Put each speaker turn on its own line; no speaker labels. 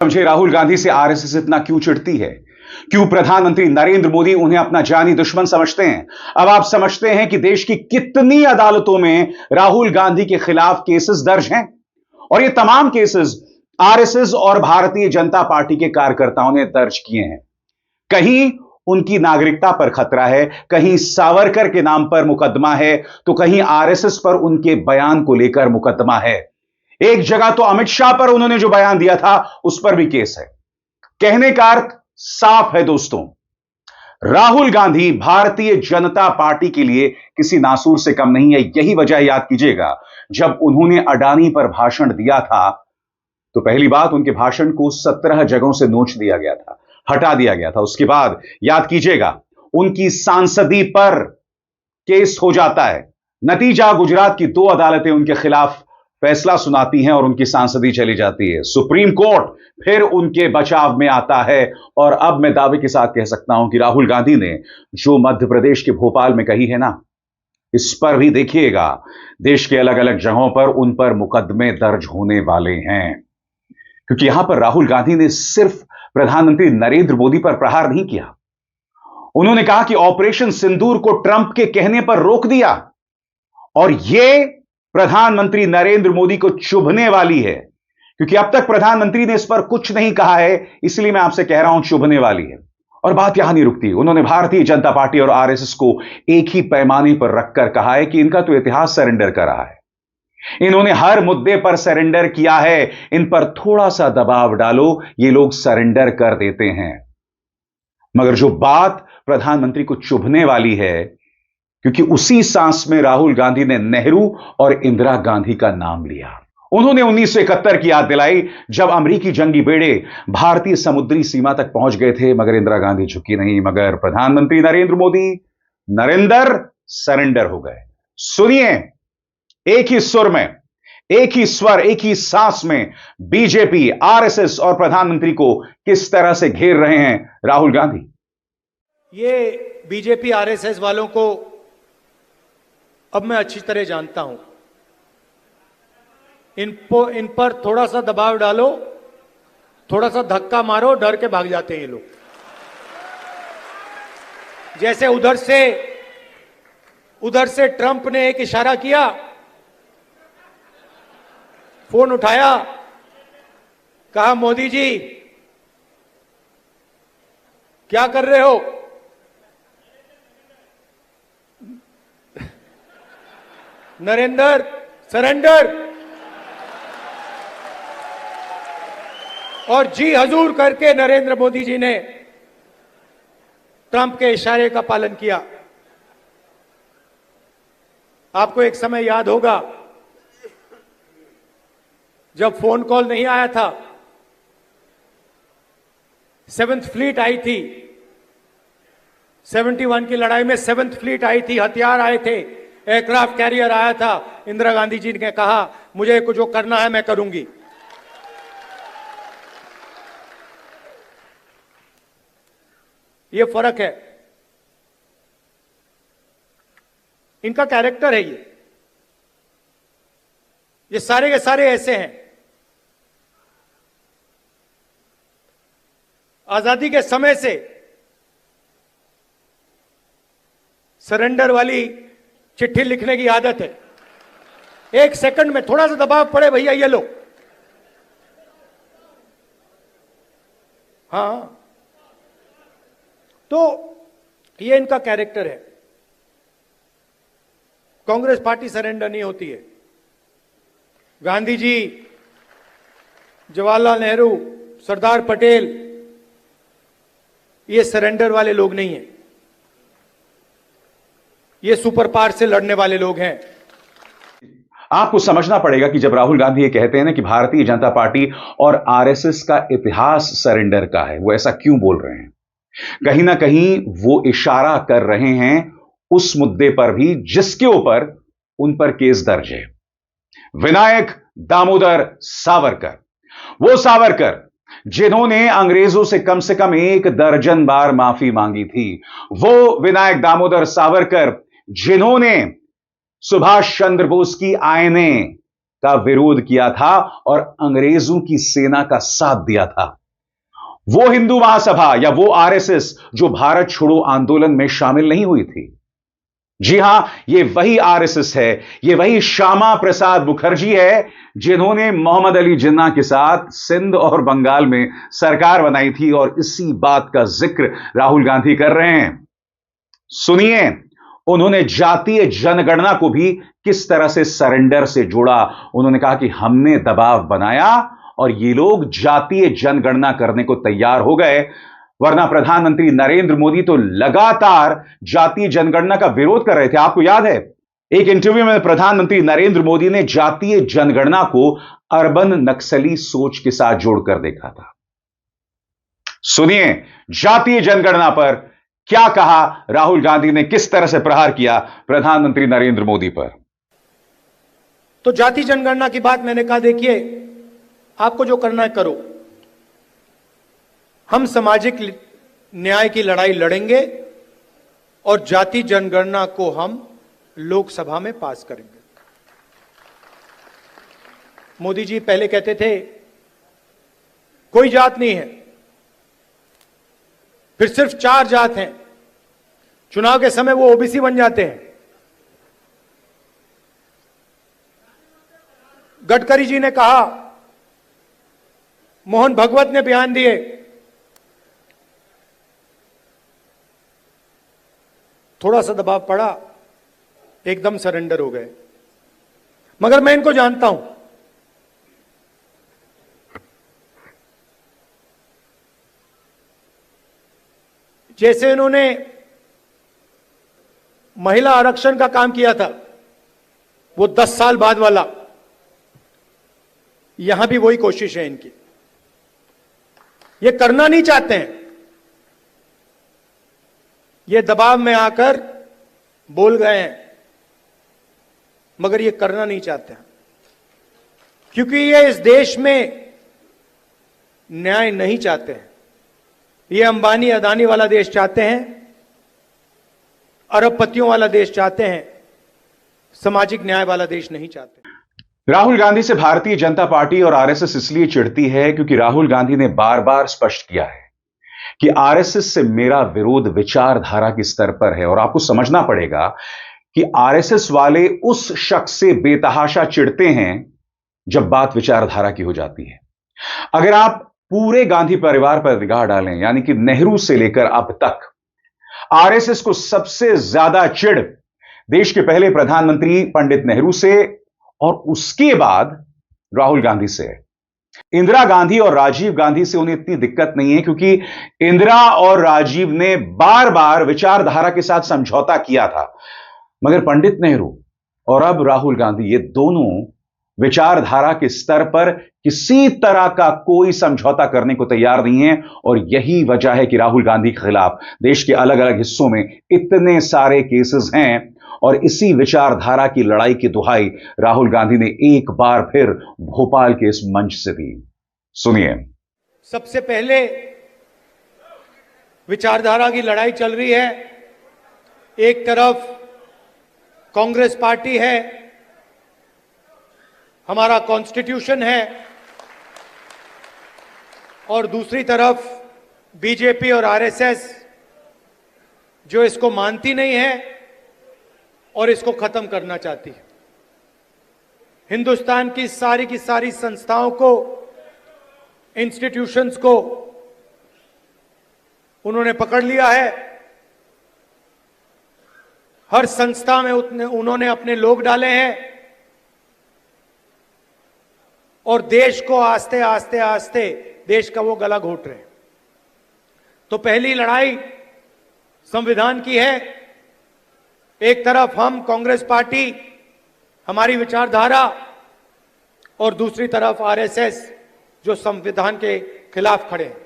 समझे राहुल गांधी से आरएसएस इतना क्यों चिढ़ती है? क्यों प्रधानमंत्री नरेंद्र मोदी उन्हें अपना जानी दुश्मन समझते हैं? अब आप समझते हैं कि देश की कितनी अदालतों में राहुल गांधी के खिलाफ केसेस दर्ज हैं और ये तमाम केसेस आरएसएस और भारतीय जनता पार्टी के कार्यकर्ताओं ने दर्ज किए हैं। कहीं उनकी नागरिकता पर खतरा है, कहीं सावरकर के नाम पर मुकदमा है, तो कहीं आरएसएस पर उनके बयान को लेकर मुकदमा है। एक जगह तो अमित शाह पर उन्होंने जो बयान दिया था उस पर भी केस है। कहने का अर्थ साफ है दोस्तों, राहुल गांधी भारतीय जनता पार्टी के लिए किसी नासूर से कम नहीं है। यही वजह याद कीजिएगा, जब उन्होंने अडानी पर भाषण दिया था तो पहली बात उनके भाषण को 17 जगहों से नोच दिया गया था, हटा दिया गया था। उसके बाद याद कीजिएगा उनकी सांसदी पर केस हो जाता है। नतीजा गुजरात की 2 अदालतें उनके खिलाफ फैसला सुनाती हैं और उनकी सांसदी चली जाती है। सुप्रीम कोर्ट फिर उनके बचाव में आता है और अब मैं दावे के साथ कह सकता हूं कि राहुल गांधी ने जो मध्य प्रदेश के भोपाल में कही है ना, इस पर भी देखिएगा देश के अलग अलग जगहों पर उन पर मुकदमे दर्ज होने वाले हैं। क्योंकि यहां पर राहुल गांधी ने सिर्फ प्रधानमंत्री नरेंद्र मोदी पर प्रहार नहीं किया, उन्होंने कहा कि ऑपरेशन सिंदूर को ट्रंप के कहने पर रोक दिया और यह प्रधानमंत्री नरेंद्र मोदी को चुभने वाली है। क्योंकि अब तक प्रधानमंत्री ने इस पर कुछ नहीं कहा है, इसलिए मैं आपसे कह रहा हूं चुभने वाली है। और बात यहां नहीं रुकती, उन्होंने भारतीय जनता पार्टी और आरएसएस को एक ही पैमाने पर रखकर कहा है कि इनका तो इतिहास सरेंडर कर रहा है, इन्होंने हर मुद्दे पर सरेंडर किया है, इन पर थोड़ा सा दबाव डालो ये लोग सरेंडर कर देते हैं। मगर जो बात प्रधानमंत्री को चुभने वाली है, क्योंकि उसी सांस में राहुल गांधी ने नेहरू और इंदिरा गांधी का नाम लिया। उन्होंने 1971 की याद दिलाई जब अमेरिकी जंगी बेड़े भारतीय समुद्री सीमा तक पहुंच गए थे, मगर इंदिरा गांधी झुकी नहीं, मगर प्रधानमंत्री नरेंद्र मोदी नरेंद्र सरेंडर हो गए। सुनिए, एक ही सुर में, एक ही स्वर, एक ही सांस में बीजेपी, आरएसएस और प्रधानमंत्री को किस तरह से घेर रहे हैं राहुल गांधी।
ये बीजेपी आरएसएस वालों को अब मैं अच्छी तरह जानता हूं। इन पर थोड़ा सा दबाव डालो, थोड़ा सा धक्का मारो, डर के भाग जाते हैं ये लोग। जैसे उधर से ट्रंप ने एक इशारा किया, फोन उठाया, कहा मोदी जी क्या कर रहे हो? नरेंद्र सरेंडर। और जी हजूर करके नरेंद्र मोदी जी ने ट्रंप के इशारे का पालन किया। आपको एक समय याद होगा जब फोन कॉल नहीं आया था, 7th फ्लीट आई थी, 71 की लड़ाई में 7th फ्लीट आई थी, हथियार आए थे, एयरक्राफ्ट कैरियर आया था। इंदिरा गांधी जी ने कहा मुझे कुछ जो करना है मैं करूंगी। ये फर्क है, इनका कैरेक्टर है। ये सारे के सारे ऐसे हैं। आजादी के समय से सरेंडर वाली चिट्ठी लिखने की आदत है। 1 सेकंड में थोड़ा सा दबाव पड़े, भैया ये लो। हाँ, तो ये इनका कैरेक्टर है। कांग्रेस पार्टी सरेंडर नहीं होती है। गांधी जी, जवाहरलाल नेहरू, सरदार पटेल, ये सरेंडर वाले लोग नहीं हैं। ये सुपर पावर से लड़ने वाले लोग हैं।
आपको समझना पड़ेगा कि जब राहुल गांधी ये कहते हैं ना कि भारतीय जनता पार्टी और आरएसएस का इतिहास सरेंडर का है, वो ऐसा क्यों बोल रहे हैं? कहीं ना कहीं वो इशारा कर रहे हैं उस मुद्दे पर भी जिसके ऊपर उन पर केस दर्ज है। विनायक दामोदर सावरकर, वो सावरकर जिन्होंने अंग्रेजों से कम 1 दर्जन बार माफी मांगी थी, वो विनायक दामोदर सावरकर जिन्होंने सुभाष चंद्र बोस की आईने का विरोध किया था और अंग्रेजों की सेना का साथ दिया था। वो हिंदू महासभा या वो आरएसएस जो भारत छोड़ो आंदोलन में शामिल नहीं हुई थी। जी हां, ये वही आरएसएस है, ये वही श्यामा प्रसाद मुखर्जी है जिन्होंने मोहम्मद अली जिन्ना के साथ सिंध और बंगाल में सरकार बनाई थी, और इसी बात का जिक्र राहुल गांधी कर रहे हैं। सुनिए, उन्होंने जातीय जनगणना को भी किस तरह से सरेंडर से जोड़ा। उन्होंने कहा कि हमने दबाव बनाया और ये लोग जातीय जनगणना करने को तैयार हो गए, वरना प्रधानमंत्री नरेंद्र मोदी तो लगातार जातीय जनगणना का विरोध कर रहे थे। आपको याद है, एक इंटरव्यू में प्रधानमंत्री नरेंद्र मोदी ने जातीय जनगणना को अर्बन नक्सली सोच के साथ जोड़कर देखा था। सुनिए, जातीय जनगणना पर क्या कहा राहुल गांधी ने, किस तरह से प्रहार किया प्रधानमंत्री नरेंद्र मोदी पर।
तो जाति जनगणना की बात मैंने कहा, देखिए आपको जो करना है करो, हम सामाजिक न्याय की लड़ाई लड़ेंगे और जाति जनगणना को हम लोकसभा में पास करेंगे। मोदी जी पहले कहते थे कोई जात नहीं है, फिर सिर्फ 4 जात हैं, चुनाव के समय वो ओबीसी बन जाते हैं। गडकरी जी ने कहा, मोहन भगवत ने बयान दिए, थोड़ा सा दबाव पड़ा, एकदम सरेंडर हो गए। मगर मैं इनको जानता हूं, जैसे इन्होंने महिला आरक्षण का काम किया था, वो 10 साल बाद वाला, यहां भी वही कोशिश है इनकी। ये करना नहीं चाहते हैं, ये दबाव में आकर बोल गए हैं, मगर ये करना नहीं चाहते हैं, क्योंकि ये इस देश में न्याय नहीं चाहते हैं। ये अंबानी अदानी वाला देश चाहते हैं, अरबपतियों वाला देश चाहते हैं, सामाजिक न्याय वाला देश नहीं चाहते।
राहुल गांधी से भारतीय जनता पार्टी और आरएसएस इसलिए चिढ़ती है क्योंकि राहुल गांधी ने बार बार स्पष्ट किया है कि आरएसएस से मेरा विरोध विचारधारा के स्तर पर है। और आपको समझना पड़ेगा कि आरएसएस वाले उस शख्स से बेतहाशा चिढ़ते हैं जब बात विचारधारा की हो जाती है। अगर आप पूरे गांधी परिवार पर निगाह डालें, यानी कि नेहरू से लेकर अब तक, आरएसएस को सबसे ज्यादा चिढ़ देश के पहले प्रधानमंत्री पंडित नेहरू से और उसके बाद राहुल गांधी से है। इंदिरा गांधी और राजीव गांधी से उन्हें इतनी दिक्कत नहीं है क्योंकि इंदिरा और राजीव ने बार बार विचारधारा के साथ समझौता किया था, मगर पंडित नेहरू और अब राहुल गांधी, ये दोनों विचारधारा के स्तर पर किसी तरह का कोई समझौता करने को तैयार नहीं है। और यही वजह है कि राहुल गांधी के खिलाफ देश के अलग अलग हिस्सों में इतने सारे केसेस हैं। और इसी विचारधारा की लड़ाई की दुहाई राहुल गांधी ने एक बार फिर भोपाल के इस मंच से दी। सुनिए,
सबसे पहले विचारधारा की लड़ाई चल रही है। एक तरफ कांग्रेस पार्टी है, हमारा कॉन्स्टिट्यूशन है, और दूसरी तरफ बीजेपी और आरएसएस जो इसको मानती नहीं है और इसको खत्म करना चाहती है। हिंदुस्तान की सारी संस्थाओं को, इंस्टीट्यूशंस को उन्होंने पकड़ लिया है। हर संस्था में उन्होंने अपने लोग डाले हैं और देश को आस्ते आस्ते देश का वो गला घोट रहे हैं। तो पहली लड़ाई संविधान की है। एक तरफ हम कांग्रेस पार्टी, हमारी विचारधारा, और दूसरी तरफ आरएसएस जो संविधान के खिलाफ खड़े हैं।